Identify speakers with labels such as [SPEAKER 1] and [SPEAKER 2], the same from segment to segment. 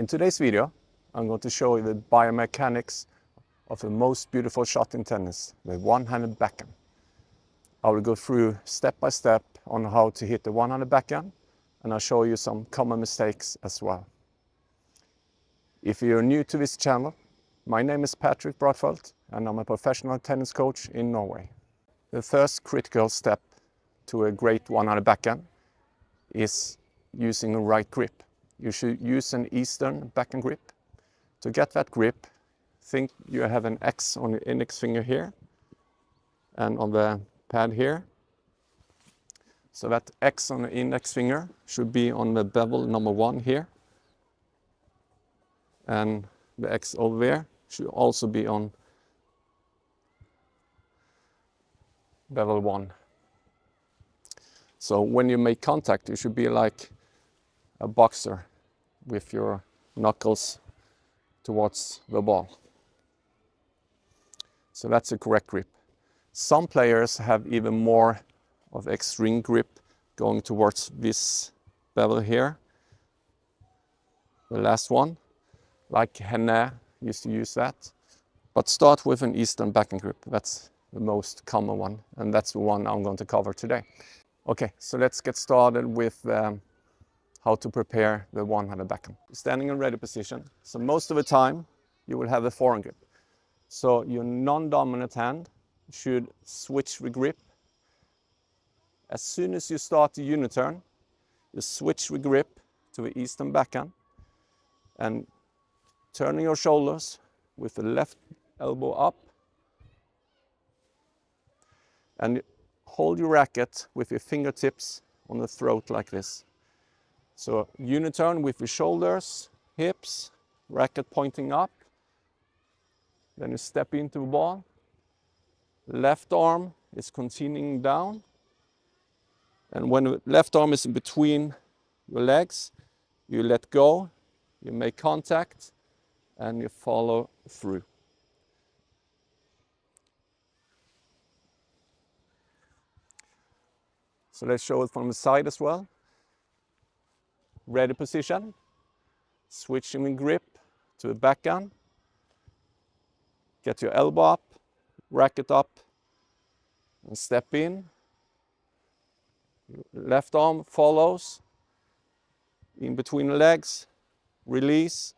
[SPEAKER 1] In today's video, I'm going to show you the biomechanics of the most beautiful shot in tennis, the one-handed backhand. I will go through step by step on how to hit the one-handed backhand, and I'll show you some common mistakes as well. If you're new to this channel, my name is Patrik Broddfelt, and I'm a professional tennis coach in Norway. The first critical step to a great one-handed backhand is using a right grip. You should use an Eastern backhand grip. To get that grip, think you have an X on the index finger here and on the pad here. So that X on the index finger should be on the bevel number 1 here. And the X over there should also be on bevel 1. So when you make contact, you should be like a boxer with your knuckles towards the ball. So that's the correct grip. Some players have even more of extreme grip going towards this bevel here. The last one, like Henne used to use that. But start with an Eastern backhand grip. That's the most common one, and that's the one I'm going to cover today. Okay, so let's get started with how to prepare the one-handed backhand. Standing in ready position. So most of the time you will have a forehand grip. So your non-dominant hand should switch the grip. As soon as you start the uniturn, you switch the grip to the Eastern backhand and turning your shoulders with the left elbow up and hold your racket with your fingertips on the throat like this. So uniturn with your shoulders, hips, racket pointing up. Then you step into the ball. Left arm is continuing down. And when the left arm is in between your legs, you let go, you make contact, and you follow through. So let's show it from the side as well. Ready position, switching the grip to the backhand. Get your elbow up, racket up, and step in. Left arm follows, in between the legs, release.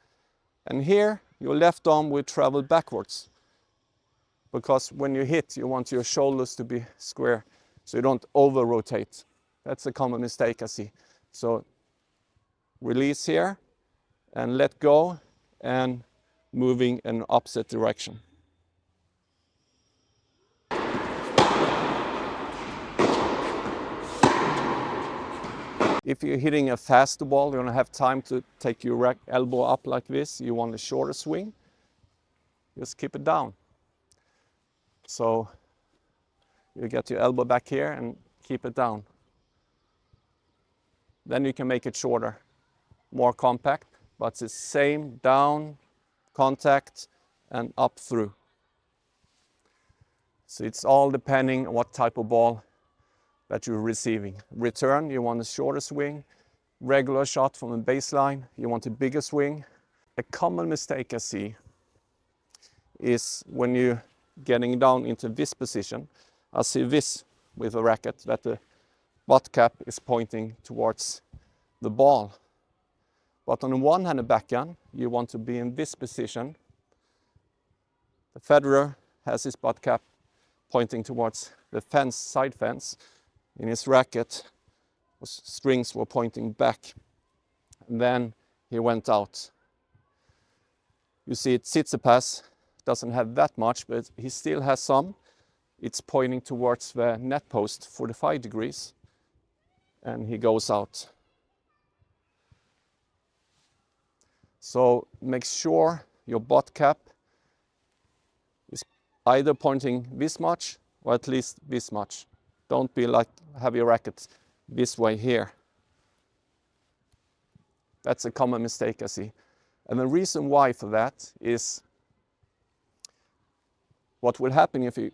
[SPEAKER 1] And here, your left arm will travel backwards. Because when you hit, you want your shoulders to be square, so you don't over-rotate. That's a common mistake I see. So release here, and let go, and moving in opposite direction. If you're hitting a faster ball, you don't have time to take your elbow up like this. You want a shorter swing, just keep it down. So you get your elbow back here and keep it down. Then you can make it shorter, more compact, but it's the same down, contact, and up through. So it's all depending on what type of ball that you're receiving. Return, you want a shorter swing. Regular shot from the baseline, you want a bigger swing. A common mistake I see is when you're getting down into this position. I see this with a racket, that the butt cap is pointing towards the ball. But on a one-handed backhand, you want to be in this position. The Federer has his butt cap pointing towards the fence, side fence. In his racket, strings were pointing back. And then he went out. You see, Tsitsipas doesn't have that much, but he still has some. It's pointing towards the net post, 45 degrees, and he goes out. So make sure your butt cap is either pointing this much or at least this much. Don't be like, have your racket this way here. That's a common mistake I see. And the reason why for that is what will happen if you're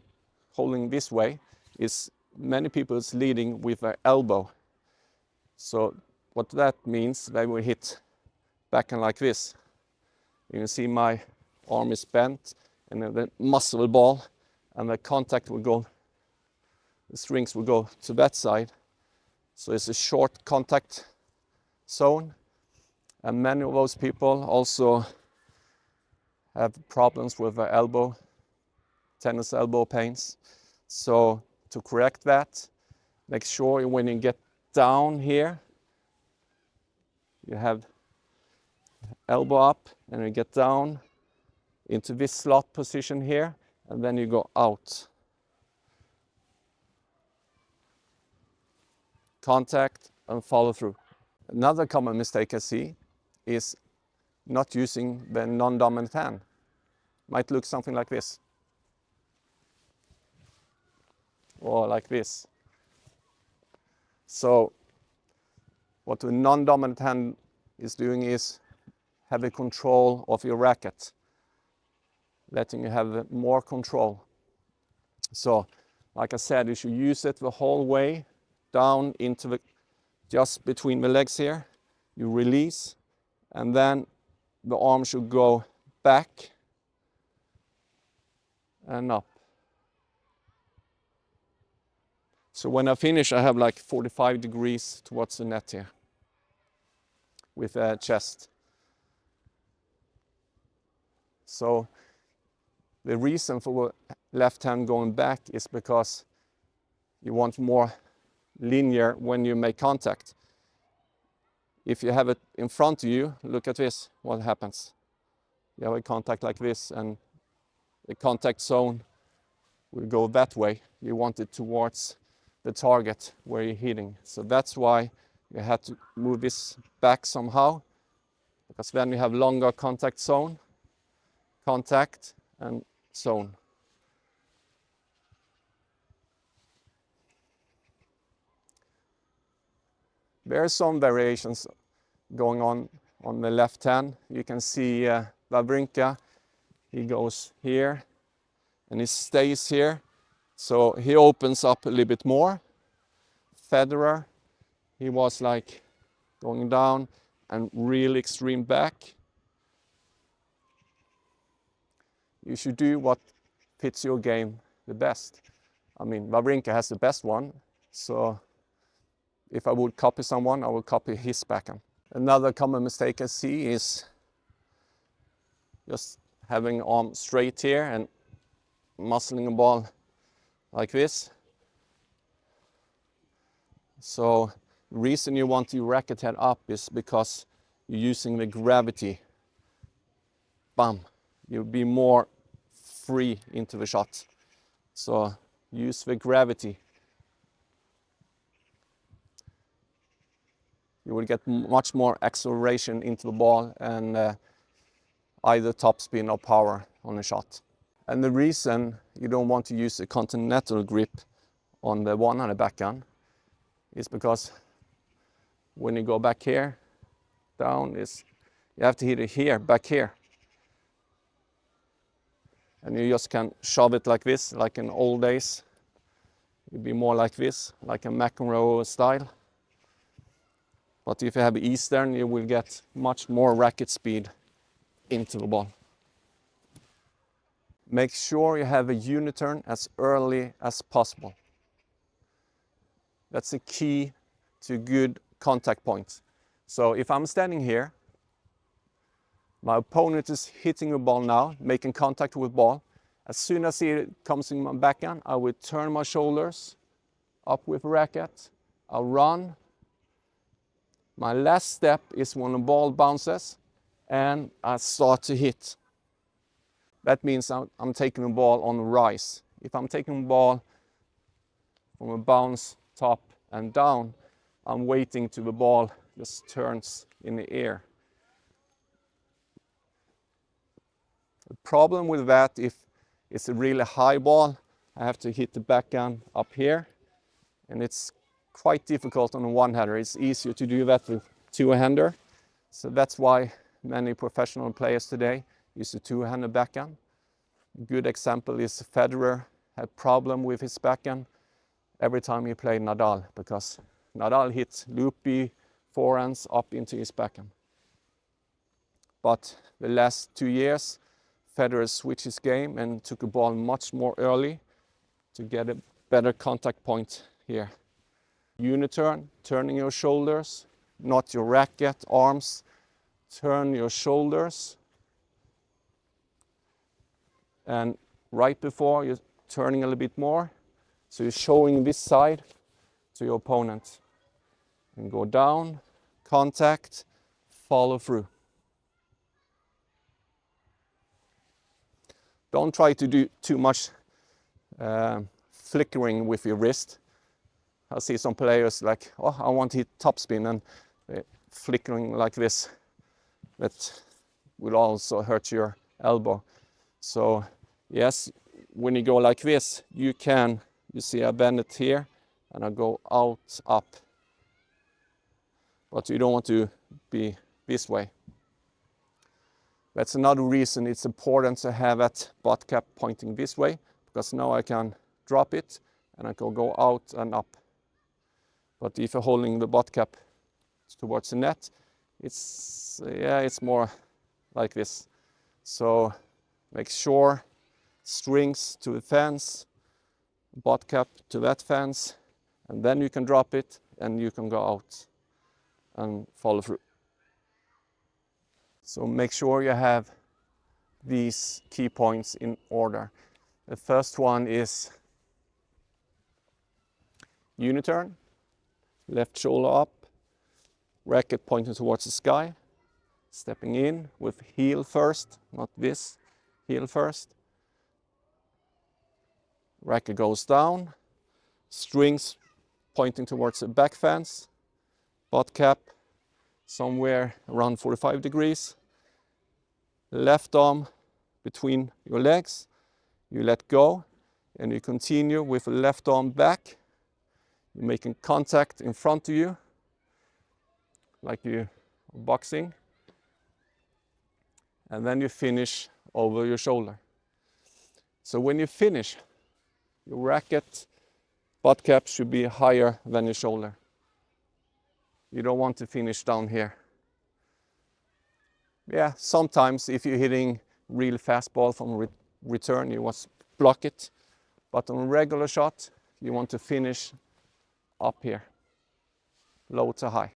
[SPEAKER 1] holding this way is many people is leading with their elbow. So what that means, they will hit backhand like this. You can see my arm is bent and then the muscle will ball and the contact will go, the strings will go to that side. So it's a short contact zone. And many of those people also have problems with their elbow, tennis elbow pains. So to correct that, make sure when you get down here, you have elbow up and you get down into this slot position here, and then you go out. Contact and follow through. Another common mistake I see is not using the non-dominant hand. Might look something like this. Or like this. So what the non-dominant hand is doing is have a control of your racket, letting you have more control. So like I said, you should use it the whole way down into the, just between the legs here. You release, and then the arm should go back and up. So when I finish, I have like 45 degrees towards the net here with a chest. So the reason for left hand going back is because you want more linear when you make contact. If you have it in front of you, look at this, what happens? You have a contact like this and the contact zone will go that way. You want it towards the target where you're hitting. So that's why you have to move this back somehow, because then you have longer contact zone, contact and zone. There are some variations going on the left hand. You can see Wawrinka, he goes here and he stays here. So he opens up a little bit more. Federer, he was like going down and really extreme back. You should do what fits your game the best. I mean, Wawrinka has the best one, so if I would copy someone, I would copy his backhand. Another common mistake I see is just having arm straight here and muscling a ball like this. So the reason you want your racket head up is because you're using the gravity. Bam! You'll be more free into the shot. So use the gravity. You will get much more acceleration into the ball and either topspin or power on the shot. And the reason you don't want to use a continental grip on the one-handed backhand is because when you go back here, down is, you have to hit it here, back here. And you just can shove it like this, like in old days. It'd be more like this, like a McEnroe style. But if you have Eastern, you will get much more racket speed into the ball. Make sure you have a uniturn as early as possible. That's the key to good contact points. So if I'm standing here, my opponent is hitting the ball now, making contact with the ball. As soon as it comes in my backhand, I will turn my shoulders up with the racket. I'll run. My last step is when the ball bounces and I start to hit. That means I'm taking the ball on the rise. If I'm taking the ball from a bounce, top and down, I'm waiting till the ball just turns in the air. The problem with that, if it's a really high ball, I have to hit the backhand up here, and it's quite difficult on a one-hander. It's easier to do that with two-hander. So that's why many professional players today use a two-handed backhand. A good example is Federer had problem with his backhand every time he played Nadal, because Nadal hit loopy forehands up into his backhand. but the last 2 years, Federer switched his game and took a ball much more early to get a better contact point here. Uniturn, turning your shoulders, not your racket, arms. Turn your shoulders. And right before, you're turning a little bit more. So you're showing this side to your opponent. And go down, contact, follow through. Don't try to do too much flickering with your wrist. I see some players like, oh, I want to hit topspin, and flickering like this. That will also hurt your elbow. So yes, when you go like this, you see I bend it here and I go out, up. But you don't want to be this way. That's another reason it's important to have that butt cap pointing this way, because now I can drop it and I can go out and up. But if you're holding the butt cap towards the net, it's more like this. So make sure strings to the fence, butt cap to that fence, and then you can drop it and you can go out and follow through. So make sure you have these key points in order. The first one is uniturn, left shoulder up, racket pointing towards the sky, stepping in with heel first, not this, heel first. Racket goes down, strings pointing towards the back fence, butt cap somewhere around 45 degrees, left arm between your legs, you let go and you continue with the left arm back. You're making contact in front of you like you're boxing, and then you finish over your shoulder. So when you finish, your racket butt cap should be higher than your shoulder. You don't want to finish down here. Yeah, sometimes if you're hitting real fast ball from return, you want to block it. But on a regular shot, you want to finish up here, low to high.